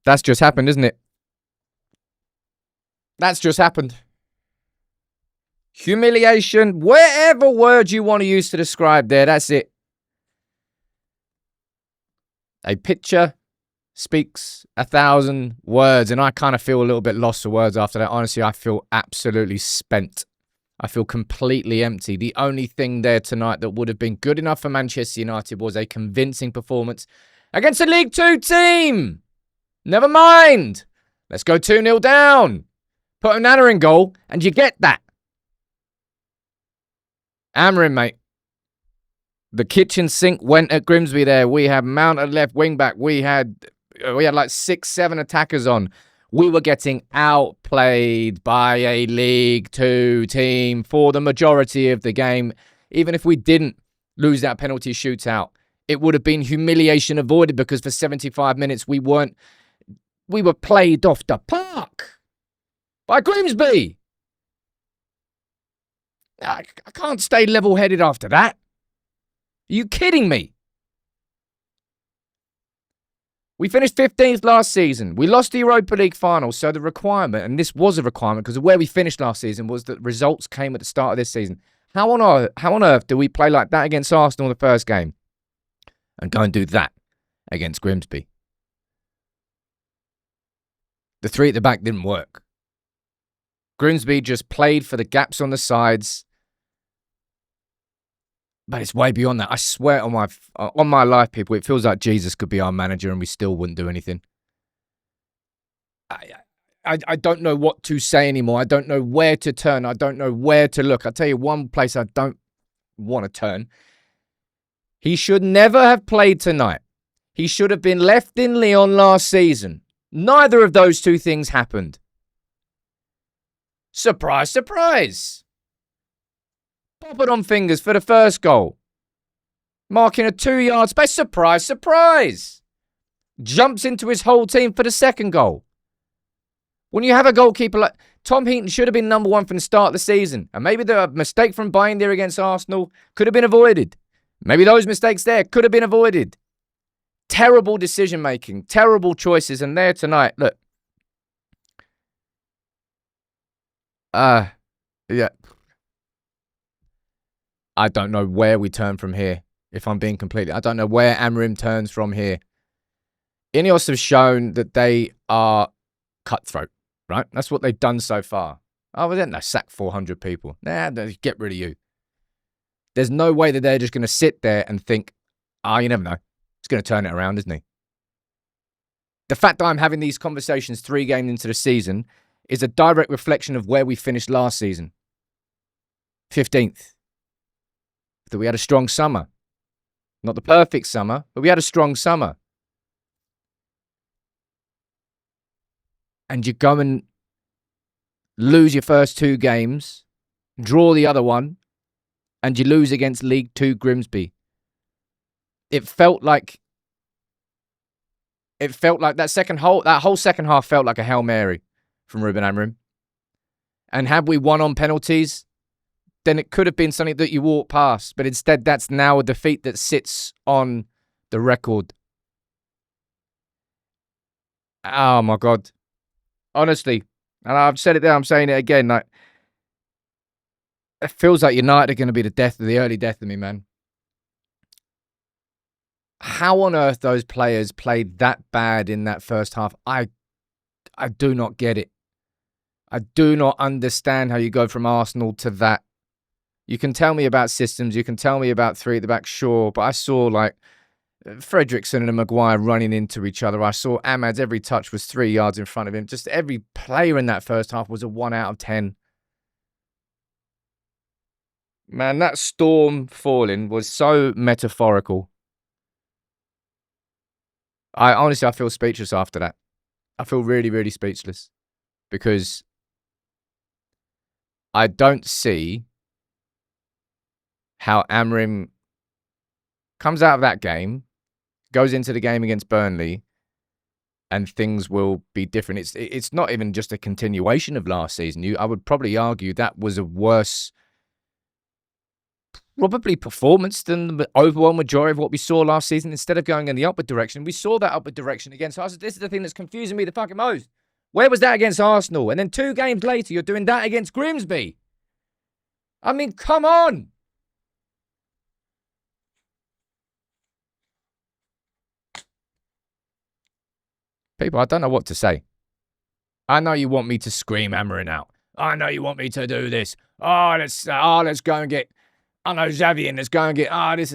That's just happened, isn't it? That's just happened. Humiliation, whatever word you want to use to describe there, that's it. A picture speaks 1,000 words, and I kind of feel a little bit lost for words after that. Honestly, I feel absolutely spent. I feel completely empty. The only thing there tonight that would have been good enough for Manchester United was a convincing performance against a League Two team. Never mind. Let's go 2-0 down. Put Onana in goal, and you get that. Amorim, mate. The kitchen sink went at Grimsby there. We had Mount at left wing back. We had like 6-7 attackers on. We were getting outplayed by a League Two team for the majority of the game. Even if we didn't lose that penalty shootout, it would have been humiliation avoided because for 75 minutes we were played off the park by Grimsby. I can't stay level-headed after that. Are you kidding me? We finished 15th last season. We lost the Europa League final, so the requirement, and this was a requirement because of where we finished last season, was that results came at the start of this season. How on earth do we play like that against Arsenal in the first game and go and do that against Grimsby? The three at the back didn't work. Grimsby just played for the gaps on the sides. But it's way beyond that. I swear on my life, people, it feels like Jesus could be our manager and we still wouldn't do anything. I don't know what to say anymore. I don't know where to turn. I don't know where to look. I'll tell you one place I don't want to turn. He should never have played tonight. He should have been left in Lyon last season. Neither of those two things happened. Surprise, surprise. Pop it on fingers for the first goal. Marking a 2-yard space. Surprise, surprise. Jumps into his whole team for the second goal. When you have a goalkeeper like Tom Heaton should have been number one from the start of the season. And maybe the mistake from buying there against Arsenal could have been avoided. Maybe those mistakes there could have been avoided. Terrible decision making. Terrible choices. And there tonight, look. Yeah. I don't know where we turn from here, if I'm being completely... I don't know where Amorim turns from here. Ineos have shown that they are cutthroat, right? That's what they've done so far. Oh, well, then they sack 400 people. Nah, get rid of you. There's no way that they're just going to sit there and think, you never know. He's going to turn it around, isn't he? The fact that I'm having these conversations 3 games into the season is a direct reflection of where we finished last season. 15th. That we had a strong summer. Not the perfect summer, but we had a strong summer. And you go and lose your first 2 games, draw the other one, and you lose against League Two Grimsby. It felt like that whole second half felt like a Hail Mary from Ruben Amorim. And had we won on penalties, then it could have been something that you walk past. But instead, that's now a defeat that sits on the record. Oh, my God. Honestly, and I've said it there, I'm saying it again. Like, it feels like United are going to be the early death of me, man. How on earth those players played that bad in that first half, I do not get it. I do not understand how you go from Arsenal to that. You can tell me about systems. You can tell me about 3 at the back, sure. But I saw like Fredrickson and Maguire running into each other. I saw Ahmad's every touch was 3 yards in front of him. Just every player in that first half was a 1 out of 10. Man, that storm falling was so metaphorical. I feel speechless after that. I feel really, really speechless. Because I don't see how Amorim comes out of that game, goes into the game against Burnley, and things will be different. It's not even just a continuation of last season. I would probably argue that was a worse probably performance than the overwhelming majority of what we saw last season. Instead of going in the upward direction, we saw that upward direction against Arsenal. This is the thing that's confusing me the fucking most. Where was that against Arsenal? And then 2 games later, you're doing that against Grimsby. I mean, come on. People, I don't know what to say. I know you want me to scream Amorim out. I know you want me to do this. Let's go and get, Xavi in. Let's go and get, this.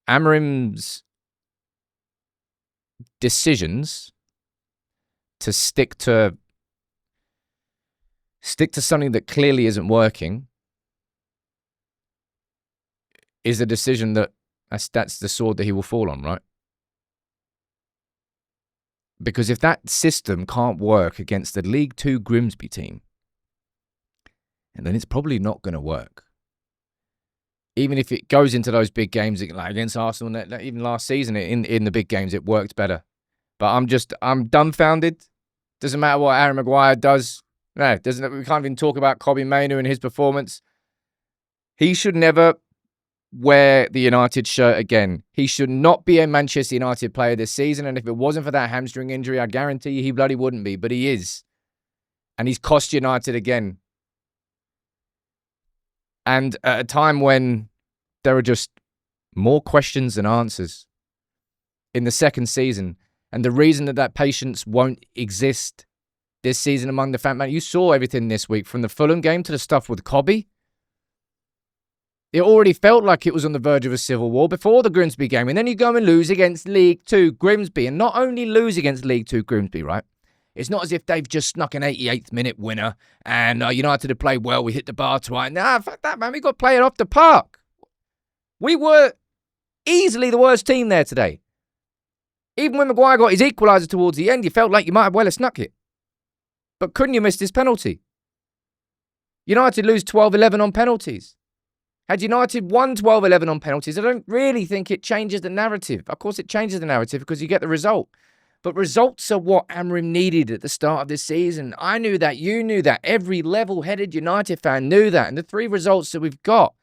Amorim's decisions to stick to something that clearly isn't working is a decision that's the sword that he will fall on, right? Because if that system can't work against the League 2 Grimsby team, and then it's probably not going to work. Even if it goes into those big games like against Arsenal, even last season in the big games, it worked better. But I'm dumbfounded. Doesn't matter what Aaron Maguire does. No, we can't even talk about Kobbie Mainoo and his performance. He should never wear the United shirt again. He should not be a Manchester United player this season. And if it wasn't for that hamstring injury, I guarantee you he bloody wouldn't be. But he is. And he's cost United again. And at a time when there are just more questions than answers in the second season, and the reason that patience won't exist this season among the fan, man, you saw everything this week from the Fulham game to the stuff with Kobbie. It already felt like it was on the verge of a civil war before the Grimsby game, and then you go and lose against League 2 Grimsby, and not only lose against League 2 Grimsby, right? It's not as if they've just snuck an 88th minute winner and United have played well. We hit the bar twice. Nah, fuck that, man. We got to play it off the park. We were easily the worst team there today. Even when Maguire got his equaliser towards the end, you felt like you might have well have snuck it. But couldn't you miss this penalty? United lose 12-11 on penalties. Had United won 12-11 on penalties, I don't really think it changes the narrative. Of course it changes the narrative because you get the result. But results are what Amorim needed at the start of this season. I knew that. You knew that. Every level-headed United fan knew that. And the 3 results that we've got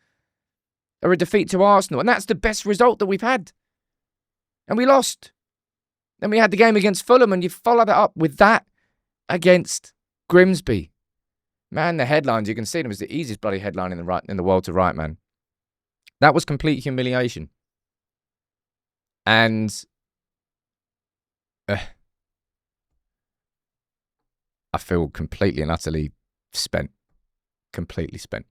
are a defeat to Arsenal. And that's the best result that we've had. And we lost. Then we had the game against Fulham, and you follow that up with that against Grimsby. Man, the headlines, you can see them. It's the easiest bloody headline in the world to write, man. That was complete humiliation. And I feel completely and utterly spent. Completely spent.